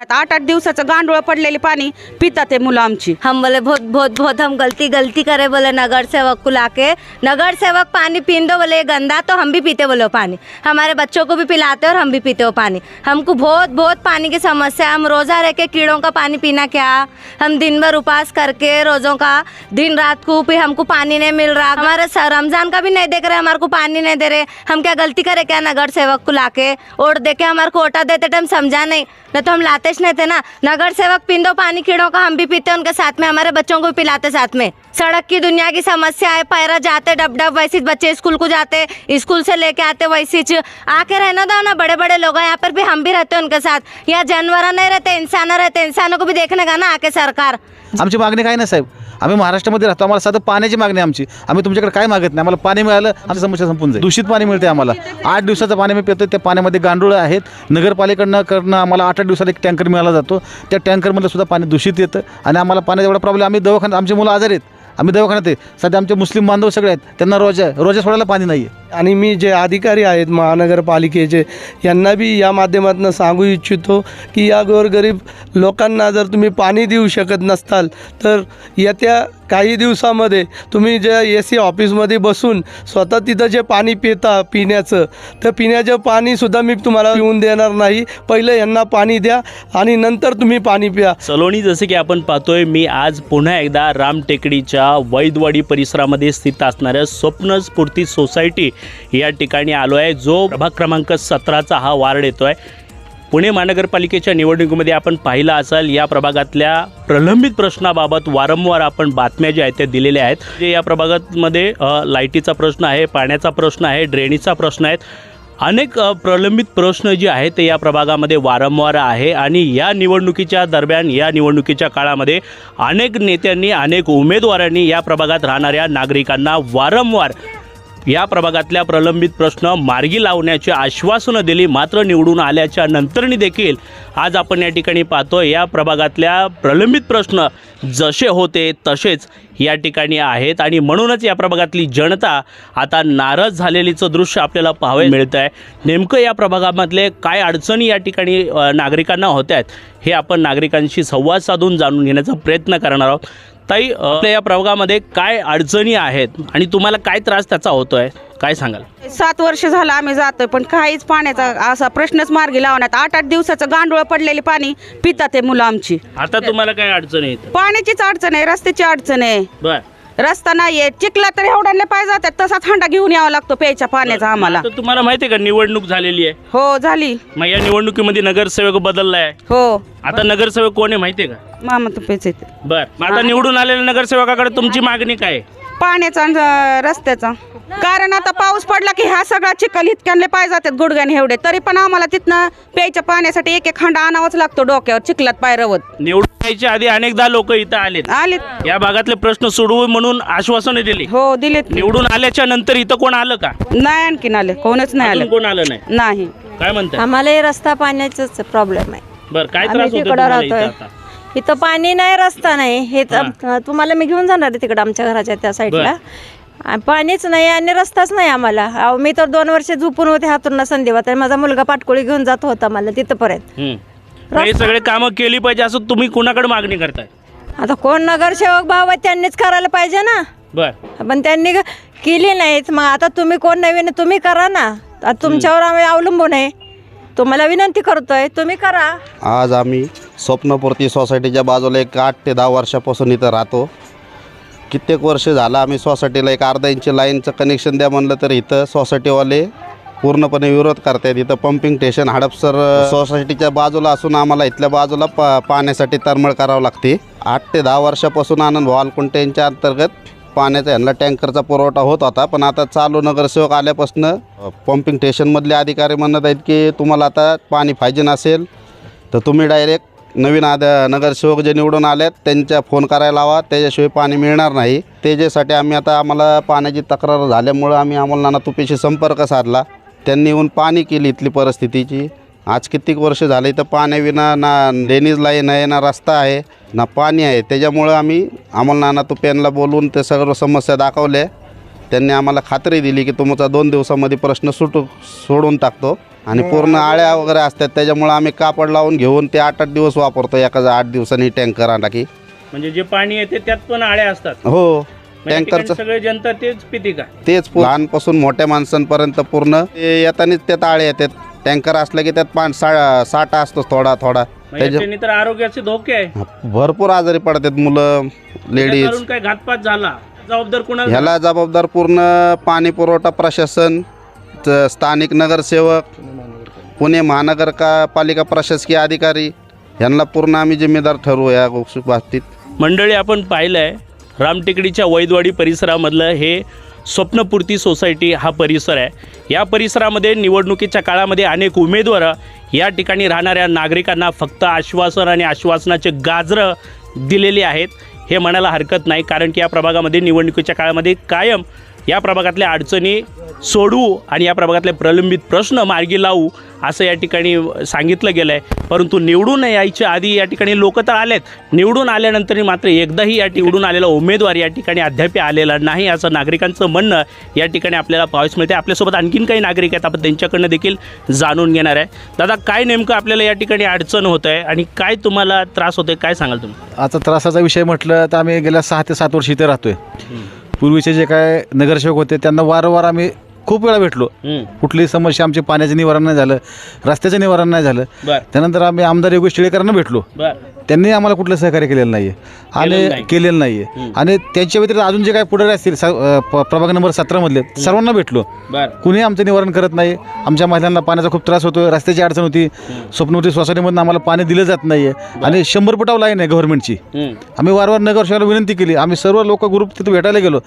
8-8 दिवसाचं गांडूळ पडलेले पानी पीता ते मुलं आमची। हम बोले बहुत हम गलती करे बोले नगर सेवक को लाके, नगर सेवक पानी पीन दो बोले गंदा, तो हम भी पीते बोले पानी, हमारे बच्चों को भी पिलाते और हम भी पीते हो पानी। हमको बहुत पानी की समस्या, हम रोज़ा रह के कीड़ों का पानी पीना क्या, हम दिन भर उपवास करके रोज़ों का दिन रात को भी हमको पानी नहीं मिल रहा, हमारे रमज़ान का भी नहीं देख रहे, हमारे को पानी नहीं दे रहे। हम क्या गलती करे क्या नगर सेवक को लाके और दे के हमारे को ओटा देते टाइम समझा नहीं तो हम लाते नहीं थे ना। नगर सेवक पीन दो पानी कीड़ों का, हम भी पीते उनके साथ में, हमारे बच्चों को भी पिलाते साथ में। सड़क की दुनिया की समस्या है, पैरा जाते डब वैसे बच्चे स्कूल को जाते, स्कूल से लेके आते वैसे आके रहना दो ना। बड़े बड़े लोग हैं यहाँ पर भी, हम भी रहते हैं उनके साथ। यहाँ जानवर नहीं रहते, इंसान रहते, इंसानों को भी देखने का ना आके सरकार। आमची मागणी काय नाही साहेब, आम्ही महाराष्ट्रामध्ये राहतो, आम्हाला साधं पाण्याची मागणी आमची, आम्ही तुमच्याकडे काय मागत नाही, आम्हाला पाणी मिळालं आमची समस्या संपून जाईल। दूषित पाणी मिळते आम्हाला, 8 दिवसाचं पाणी मी पितो, त्या पाण्यामध्ये गांडूळ आहेत, नगरपालिकेकडनं आम्हाला 8-8 दिवसाला एक टँकर मिळाला जातो, त्या टँकरमधलं सुद्धा पाणी दूषित येतं आणि आम्हाला पाण्याचा एवढा प्रॉब्लेम, आम्ही दवाखान्यात, आमची मुलं आजारी आहेत, आम्ही दवाखान्यात आहे, सध्या आमचे मुस्लिम बांधव सगळे आहेत, त्यांना रोजा सोडायला पाणी नाही आहे। आणि मी जे अधिकारी आहेत महानगरपालिकेचे यांना बी या माध्यमातून सांगू इच्छितो की या गोरगरीब लोकांना जर तुम्ही पाणी देऊ शकत नसताल तर येत्या काही दिवसामध्ये तुम्ही जे AC ऑफिसमध्ये बसून स्वतः तिथं जे पाणी पिण्याचं, तर पिण्याचं पाणीसुद्धा मी तुम्हाला पिऊन देणार नाही, पहिले यांना पाणी द्या आणि नंतर तुम्ही पाणी प्या। सलोनी, जसे की आपण पाहतोय, मी आज पुन्हा एकदा रामटेकडीच्या वैदवाडी परिसरामध्ये स्थित असणाऱ्या स्वप्न स्फूर्ती सोसायटी या ठिकाणी आलो आहे, जो प्रभाग क्रमांक 17चा हा वार्ड येतो आहे। पुणे महानगरपालिकेच्या निवडणुकीमध्ये आपण पाहिलं असाल, या प्रभागातल्या प्रलंबित प्रश्नाबाबत वारंवार आपण बातम्या ज्या आहेत त्या दिलेल्या आहेत। जे या प्रभागामध्ये लाईटीचा प्रश्न आहे, पाण्याचा प्रश्न आहे, ड्रेनेजचा प्रश्न आहेत, अनेक प्रलंबित प्रश्न जे आहेत ते या प्रभागामध्ये वारंवार आहे। आणि या निवडणुकीच्या दरम्यान, या निवडणुकीच्या काळामध्ये अनेक नेत्यांनी, अनेक उमेदवारांनी या प्रभागात राहणाऱ्या नागरिकांना वारंवार या प्रभागातल्या प्रलंबित प्रश्न मार्गी लावण्याची आश्वासनं दिली। मात्र निवडून आल्याच्या नंतरनी देखील आज आपण या ठिकाणी पाहतो, या प्रभागातल्या प्रलंबित प्रश्न जसे होते तसेच या ठिकाणी आहेत आणि म्हणूनच या प्रभागातली जनता आता नाराज झालेलीचं दृश्य आपल्याला पाहायला मिळतं आहे। नेमकं या प्रभागामधले काय अडचणी या ठिकाणी नागरिकांना होत आहेत हे आपण नागरिकांशी संवाद साधून जाणून घेण्याचा प्रयत्न करणार आहोत। ताई, आपल्या या प्रभागामध्ये काय अडचणी आहेत आणि तुम्हाला काय त्रास त्याचा होतोय, काय सांगाल? 7 वर्ष झालं आम्ही जातोय पण काहीच पाण्याचा असा प्रश्नच मार्गी लावण्यात। 8-8 दिवसाचं गांडूळ पडलेले पाणी पिता ते मुलं आमची। आता तुम्हाला काय अडचणी आहेत? पाण्याचीच अडचण आहे, रस्त्याची अडचण आहे, बर, रस्ता नाहीये, चिखला तर एवढ्याला पाहिजे जातात, तसाच हंडा घेऊन यावा लागतो प्यायच्या पाण्याचा आम्हाला। तर तुम्हाला माहिती आहे का निवडणूक झालेली आहे? हो झाली। मग या निवडणुकीमध्ये नगरसेवक बदललाय, हो आता नगरसेवक कोण आहे माहिती आहे का? मामा तू प्यायचे बर, मग आता निवडून आलेल्या नगरसेवकाकडे तुमची मागणी काय आहे? पाण्याचा आणि रस्त्याचा, कारण आता पाऊस पडला की हा सगळा चिखल इतक्याने पाय जातात गुडघ्याने एवढे, तरी पण आम्हाला तिथनं प्यायच्या पाण्यासाठी एक खंडा आणावाच लागतो डोक्यावर चिखलात पाय रवत। निवडून यायच्या आधी अनेकदा लोक इथं आलेत, या भागातले प्रश्न सोडवू म्हणून आश्वासने दिली, हो दिलेत। निवडून आल्याच्या नंतर इथं कोण आलं का? नाही आणखीन आले, कोणच नाही आलं, कोण आलं नाही? नाही। काय म्हणतात? आम्हाला रस्ता पाण्याचाच प्रॉब्लेम आहे। बर, काय त्रास होतो तुम्हाला इथं आता? इथं पाणी नाही, रस्ता नाही, हे तुम्हाला मी घेऊन जाणार आहे तिकडे आमच्या घराच्या त्या साईडला, पाणीच नाही आणि रस्ताच नाही आम्हाला। मी तर 2 वर्ष झोपून होते हातून संधीवात, माझा मुलगा पाटकोळी घेऊन जात होता मला तिथपर्यंत। हे सगळे कामं केली पाहिजे असं तुम्ही कुणाकडे मागणी करताय? आता कोण नगरसेवक भाव आहे त्यांनीच करायला पाहिजे ना। बर, पण त्यांनी केली नाहीत, मग आता तुम्ही कोण नवीन तुम्ही करा ना, तुमच्यावर आम्ही अवलंबून आहे, तुम्हाला विनंती करतोय तुम्ही करा। आज आम्ही स्वप्नपूर्ती सोसायटीच्या बाजूला एक 8 ते 10 वर्षापासून इथं राहतो। कित्येक वर्ष झालं आम्ही सोसायटीला एक अर्धा इंच लाईनचं कनेक्शन द्या म्हणलं तर इथं सोसायटीवाले पूर्णपणे विरोध करतात। इथं पंपिंग स्टेशन हडपसर सोसायटीच्या बाजूला असून आम्हाला इथल्या बाजूला पाण्यासाठी तरमळ करावं लागते। 8 ते 10 वर्षापासून आनंद वालकुंटे यांच्या अंतर्गत पाण्याचा यांना टँकरचा पुरवठा होत होता, पण आता चालू नगरसेवक आल्यापासून पंपिंग स्टेशनमधले अधिकारी म्हणत आहेत की तुम्हाला आता पाणी पाहिजे नसेल तर तुम्ही डायरेक्ट नवीन नगरसेवक जे निवडून आलेत त्यांच्या फोन करायला हवा, त्याच्याशिवाय पाणी मिळणार नाही। त्याच्यासाठी आम्हाला पाण्याची तक्रार झाल्यामुळं आम्ही अमोल नाना तुपेशी संपर्क साधला, त्यांनी येऊन पाणी केली इथली परिस्थितीची। आज कित्येक वर्ष झाले तर पाण्याविना ना ड्रेनेज लाईन आहे, ना रस्ता आहे, ना पाणी आहे। त्याच्यामुळं आम्ही अमोल नाना तुपे यांना बोलवून ते सगळं समस्या दाखवल्या त्यांनी आम्हाला खात्री दिली की तुमचा 2 दिवसामध्ये प्रश्न सोडून टाकतो आणि पूर्ण आळ्या वगैरे असतात त्याच्यामुळे आम्ही कापड लावून घेऊन ते 8-8 दिवस वापरतो. एखादा 8 दिवसांनी टँकर आणला की. म्हणजे जे पाणी येते त्यात पण आळ्या असतात. हो, म्हणजे टँकरचं सगळे जनता तेच पिते का? तेच लहानपासून मोठ्या माणसांपर्यंत पूर्ण ते येतानीच त्यात आळे येतात. टँकर असलं की त्यात साठा असतो थोडा याच्याने तर आरोग्याचे धोके आहे. भरपूर आजारी पडतात मुलं, लेडीज. त्याच्यावरून काय घातपात झाला जबाबदार कोणाला? ह्याला जबाबदार पूर्ण पाणी पुरवठा प्रशासन, स्थानिक नगरसेवक, पुणे महानगरपालिका प्रशासकीय अधिकारी यांना पूर्ण आम्ही जिम्मेदार ठरवू या बाबतीत. मंडळी, आपण पाहिलं आहे रामटेकडीच्या वैदवाडी परिसरामधलं हे स्वप्नपूर्ती सोसायटी हा परिसर आहे. या परिसरामध्ये निवडणुकीच्या काळामध्ये अनेक उमेदवार या ठिकाणी राहणाऱ्या नागरिकांना फक्त आश्वासन आणि आश्वासनाचे गाजरं दिलेली आहेत हे म्हणायला हरकत नाही. कारण की या प्रभागामध्ये निवडणुकीच्या काळामध्ये कायम या प्रभागातल्या अडचणी सोडवू आणि या प्रभागातले प्रलंबित प्रश्न मार्गी लावू असं या ठिकाणी सांगितलं गेलं आहे. परंतु निवडून यायच्या आधी या ठिकाणी लोक तर आलेत, निवडून आल्यानंतर मात्र एकदाही या निवडून आलेला उमेदवार या ठिकाणी अद्याप आलेला नाही असं नागरिकांचं म्हणणं या ठिकाणी आपल्याला पाहायला मिळते. आपल्यासोबत आणखीन काही नागरिक आहेत, आपण त्यांच्याकडनं देखील जाणून घेणार आहे. दादा, काय नेमकं आपल्याला या ठिकाणी अडचण होत आहे आणि काय तुम्हाला त्रास होतोय, काय सांगाल तुम्ही? आता त्रासाचा विषय म्हटलं तर आम्ही गेल्या 6 ते 7 वर्ष इथे राहतोय. पूर्वीचे जे काय नगरसेवक होते त्यांना वारंवार आम्ही खूप वेळा भेटलो. कुठलीही समस्या आमची पाण्याचं निवारण नाही झालं, रस्त्याचं निवारण नाही झालं. त्यानंतर आम्ही आमदार योगेश टिळेकरांना भेटलो. त्यांनी आम्हाला कुठलं सहकार्य केलेलं नाही आहे आणि केलेलं नाही आहे. आणि त्यांच्या व्यतिरिक्त अजून जे काही पुढारी असतील प्रभाग नंबर 17 मधले सर्वांना भेटलो. कुणी आमचं निवारण करत नाही. आमच्या महिलांना पाण्याचा खूप त्रास होतो, रस्त्याची अडचण होती, स्वप्नवती सोसायटीमधून आम्हाला पाणी दिलं जात नाही आहे आणि 100 फुटावर लाईन आहे गव्हर्नमेंटची. आम्ही वारंवार नगरसेवकाला विनंती केली, आम्ही सर्व लोक ग्रुप तिथं भेटायला गेलो,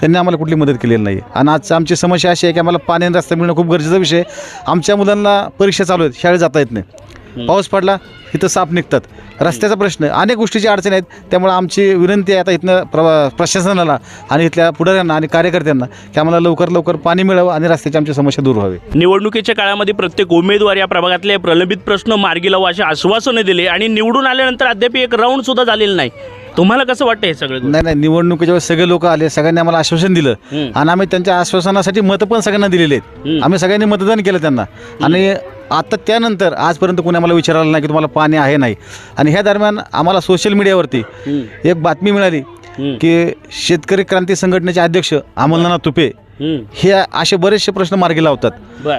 त्यांनी आम्हाला कुठली मदत केलेली नाही. आणि आज आमची समस्या अशी आहे की आम्हाला पाणी आणि रस्ता मिळणं खूप गरजेचा विषय. आमच्या मुलांना परीक्षा चालू आहेत, शाळेत जाता येत नाही, पाऊस पडला इथं साप निघतात, रस्त्याचा प्रश्न, अनेक गोष्टीची अडचण आहेत. त्यामुळे आमची विनंती आहे आता इथनं प्रशासनाला आणि इथल्या पुढाऱ्यांना आणि कार्यकर्त्यांना की आम्हाला लवकर पाणी मिळावं आणि रस्त्याची आमची समस्या दूर व्हावी. निवडणुकीच्या काळामध्ये प्रत्येक उमेदवार या प्रभागातले प्रलंबित प्रश्न मार्गी लावू अशी आश्वासनं दिली आणि निवडून आल्यानंतर अद्याप एक राऊंड सुद्धा झालेलं नाही. तुम्हाला कसं वाटतं हे सगळं? नाही, निवडणुकीच्या वेळेस सगळे लोक आले, सगळ्यांनी आम्हाला आश्वासन दिलं आणि आम्ही त्यांच्या आश्वासनासाठी मतं पण सगळ्यांना दिलेले आहेत. आम्ही सगळ्यांनी मतदान केलं त्यांना. आणि आता त्यानंतर आजपर्यंत कोणी आम्हाला विचारलं नाही की तुम्हाला पाणी आहे नाही. आणि ह्या दरम्यान आम्हाला सोशल मीडियावरती एक बातमी मिळाली की शेतकरी क्रांती संघटनेचे अध्यक्ष अमोलनाथ तुपे हे असे बरेचसे प्रश्न मार्गी लावतात.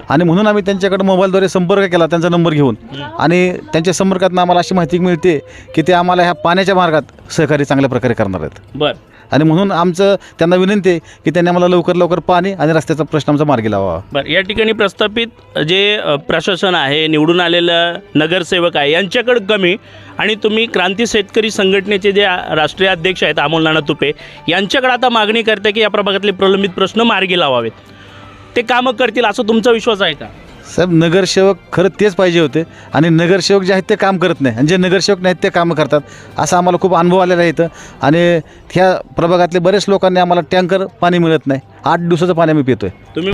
आणि म्हणून आम्ही त्यांच्याकडे मोबाईलद्वारे संपर्क केला, त्यांचा नंबर घेऊन. आणि त्यांच्या संपर्कातून आम्हाला अशी माहिती मिळते की ते आम्हाला ह्या पाण्याच्या मार्गात सहकार्य चांगल्या प्रकारे करणार आहेत. आणि म्हणून आमचं त्यांना विनंती आहे की त्यांनी आम्हाला लवकर पाणी आणि रस्त्याचा प्रश्न आमचा मार्गी लावावा. या ठिकाणी प्रस्थापित जे प्रशासन आहे, निवडून आलेलं नगरसेवक आहे, यांच्याकडे कमी आणि तुम्ही क्रांती शेतकरी संघटनेचे जे राष्ट्रीय अध्यक्ष आहेत अमोलनाथ तुपे यांच्याकडे आता मागणी करते की या प्रभागातले प्रलंबित प्रश्न मार्गी लावावेत. ते कामं करतील असं तुमचा विश्वास आहे का? साहेब, नगरसेवक खरं तेच पाहिजे होते आणि नगरसेवक जे आहेत ते काम करत नाही आणि जे नगरसेवक नाहीत ते कामं करतात असं आम्हाला खूप अनुभव आलेला आहे इथं. आणि ह्या प्रभागातले बरेच लोकांनी आम्हाला टँकर पाणी मिळत नाही, 8 दिवसाचं पाणी आम्ही पितोय. तुम्ही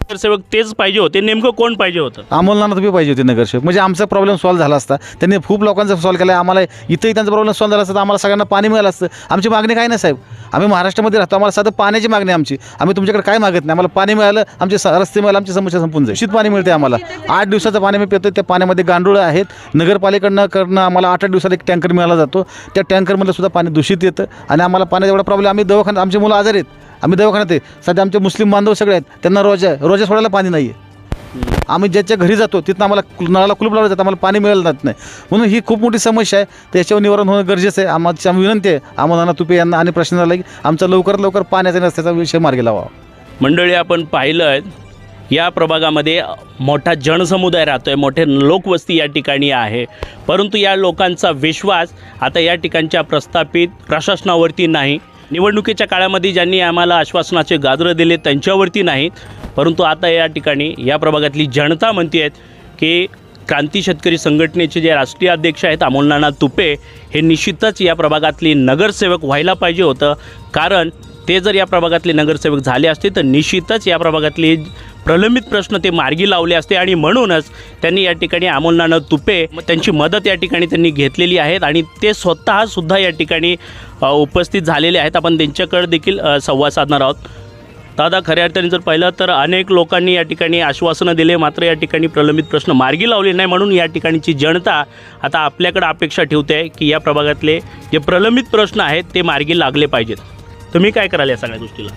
नगरसेवक तेच पाहिजे होते, नेमकं कोण पाहिजे होतं? अमोलनाथ तुपे पाहिजे होते नगरसेवक, म्हणजे आमचा प्रॉब्लेम सॉल्व्ह झाला असता. त्यांनी खूप लोकांचा सॉल्व्ह केला, आम्हाला इथंही त्यांचा प्रॉब्लेम सॉल्व्ह झाला असता, आम्हाला सगळ्यांना पाणी मिळालं असतं. आमची मागणी काय नाही साहेब, आम्ही महाराष्ट्रामध्ये राहतो, आम्हाला साधं पाण्याची मागणी आमची. आम्ही तुमच्याकडे काय मागत नाही, आम्हाला पाणी मिळालं, आमचे रस्ते मिळाले, आमची समस्या संपून जाईल. दूषित पाणी मिळते आम्हाला, 8 दिवसाचं पाणी आम्ही पितो. त्या पाण्यामध्ये गांडूळ आहेत. नगरपालिकेकडनं आम्हाला 8-8 दिवसाला एक टँकर मिळाला जातो. त्या टँकरमधलं सुद्धा पाणी दूषित येतं आणि आम्हाला पाण्याचा एवढा प्रॉब्लेम. आम्ही दवाखान्यात, आमची मुलं आजारी आहेत, आम्ही दवाखान्यात आहे. सध्या आमचे मुस्लिम बांधव सगळे आहेत, त्यांना रोजा सोडायला पाणी नाही आहे. आम्ही ज्याच्या घरी जातो तिथनं आम्हाला नळाला कुलूप लावलं जातं, आम्हाला पाणी मिळालं जात नाही. म्हणून ही खूप मोठी समस्या आहे, तर याच्यावर निवारण होणं गरजेचं आहे. आम्हाला विनंती आहे अमोलनाथ तुपे यांना आणि प्रशासनाला की आमचा लवकर पाण्याचा रस्त्याचा विषय मार्गी लावा. मंडळी, आपण पाहिलं आहे या प्रभागामध्ये मोठा जनसमुदाय राहतो आहे, मोठे लोकवस्ती या ठिकाणी आहे. परंतु या लोकांचा विश्वास आता या ठिकाणच्या प्रस्थापित प्रशासनावरती नाही. निवडणुकीच्या काळामध्ये ज्यांनी आम्हाला आश्वासनाचे गाजरं दिले त्यांच्यावरती नाहीत, परंतु आता या ठिकाणी या प्रभागातली जनता म्हणते आहेत की क्रांती शेतकरी संघटनेचे जे राष्ट्रीय अध्यक्ष आहेत अमोलनाथ तुपे हे निश्चितच या प्रभागातली नगरसेवक व्हायला पाहिजे होतं. कारण ते जर या प्रभागातले नगरसेवक झाले असते तर निश्चितच या प्रभागातले प्रलंबित प्रश्न ते मार्गी लावले असते. आणि म्हणूनच त्यांनी या ठिकाणी अमोलनाथ तुपे त्यांची मदत या ठिकाणी त्यांनी घेतलेली आहेत आणि ते स्वतःसुद्धा या ठिकाणी उपस्थित झालेले आहेत. आपण त्यांच्याकडे देखील संवाद साधणार आहोत. दादा, खऱ्या अर्थाने जर पाहिलं तर अनेक लोकांनी या ठिकाणी आश्वासनं दिले, मात्र या ठिकाणी प्रलंबित प्रश्न मार्गी लावले नाही. म्हणून या ठिकाणची जनता आता आपल्याकडे अपेक्षा ठेवते आहे की या प्रभागातले जे प्रलंबित प्रश्न आहेत ते मार्गी लागले पाहिजेत. तुम्ही काय कराल या सगळ्या गोष्टीला?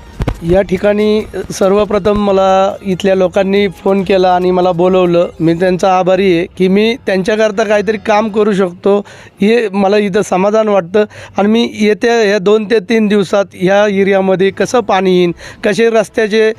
या ठिकाणी सर्वप्रथम मला इथल्या लोकांनी फोन केला आणि मला बोलवलं. मी त्यांचा आभारी आहे की मी त्यांच्याकरता काहीतरी काम करू शकतो, हे मला इथं समाधान वाटतं. आणि मी येत्या ह्या 2 ते 3 दिवसात ह्या एरियामध्ये कसं पाणी येईन, कसे रस्त्याचे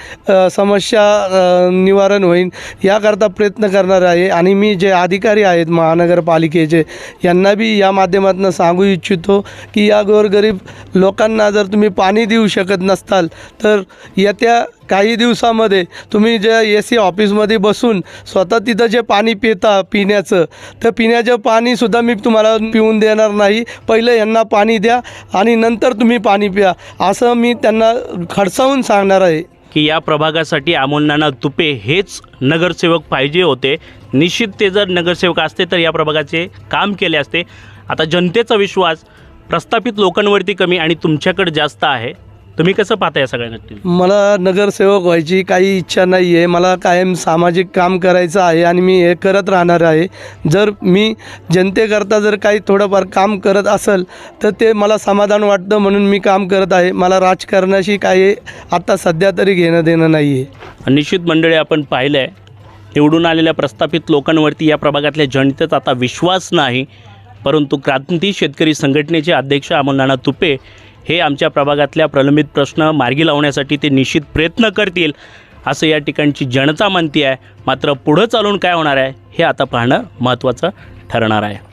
समस्या निवारण होईल याकरता प्रयत्न करणार आहे. आणि मी जे अधिकारी आहेत महानगरपालिकेचे यांना बी या माध्यमातून सांगू इच्छितो की या गोरगरीब लोकांना जर तुम्ही पाणी देऊ शकत नसताल तर येत्या काही दिवसामध्ये तुम्ही जे AC ऑफिसमध्ये बसून स्वतः तिथं जे पाणी पिण्याचं, तर पिण्याचं पाणीसुद्धा मी तुम्हाला पिऊन देणार नाही. पहिलं यांना पाणी द्या आणि नंतर तुम्ही पाणी प्या, असं मी त्यांना खडसावून सांगणार आहे. की या प्रभागासाठी अमोल नाना तुपे हेच नगरसेवक पाहिजे होते. निश्चित ते जर नगरसेवक असते तर या प्रभागाचे काम केले असते. आता जनतेचा विश्वास प्रस्थापित लोकांवरती कमी आणि तुमच्याकडे जास्त आहे. तुम्ही कसं पाहता या सगळ्या गोष्टी? मला नगरसेवक व्हायची काही इच्छा नाही आहे. मला कायम सामाजिक काम करायचं आहे आणि मी हे करत राहणार आहे. जर मी जनतेकरता जर काही थोडंफार काम करत असेल तर ते मला समाधान वाटतं, म्हणून मी काम करत आहे. मला राजकारणाशी काही आत्ता सध्या तरी घेणं देणं नाही आहे. निश्चित मंडळी, आपण पाहिलं आहे निवडून आलेल्या प्रस्थापित लोकांवरती या प्रभागातल्या जनतेचा आता विश्वास नाही. परंतु क्रांती शेतकरी संघटनेचे अध्यक्ष अमोल नाना तुपे हे आमच्या प्रभागातल्या प्रलंबित प्रश्न मार्गी लावण्यासाठी ते निश्चित प्रयत्न करतील असं या ठिकाणची जनता म्हणते आहे. मात्र पुढं चालून काय होणार आहे हे आता पाहणं महत्त्वाचं ठरणार आहे.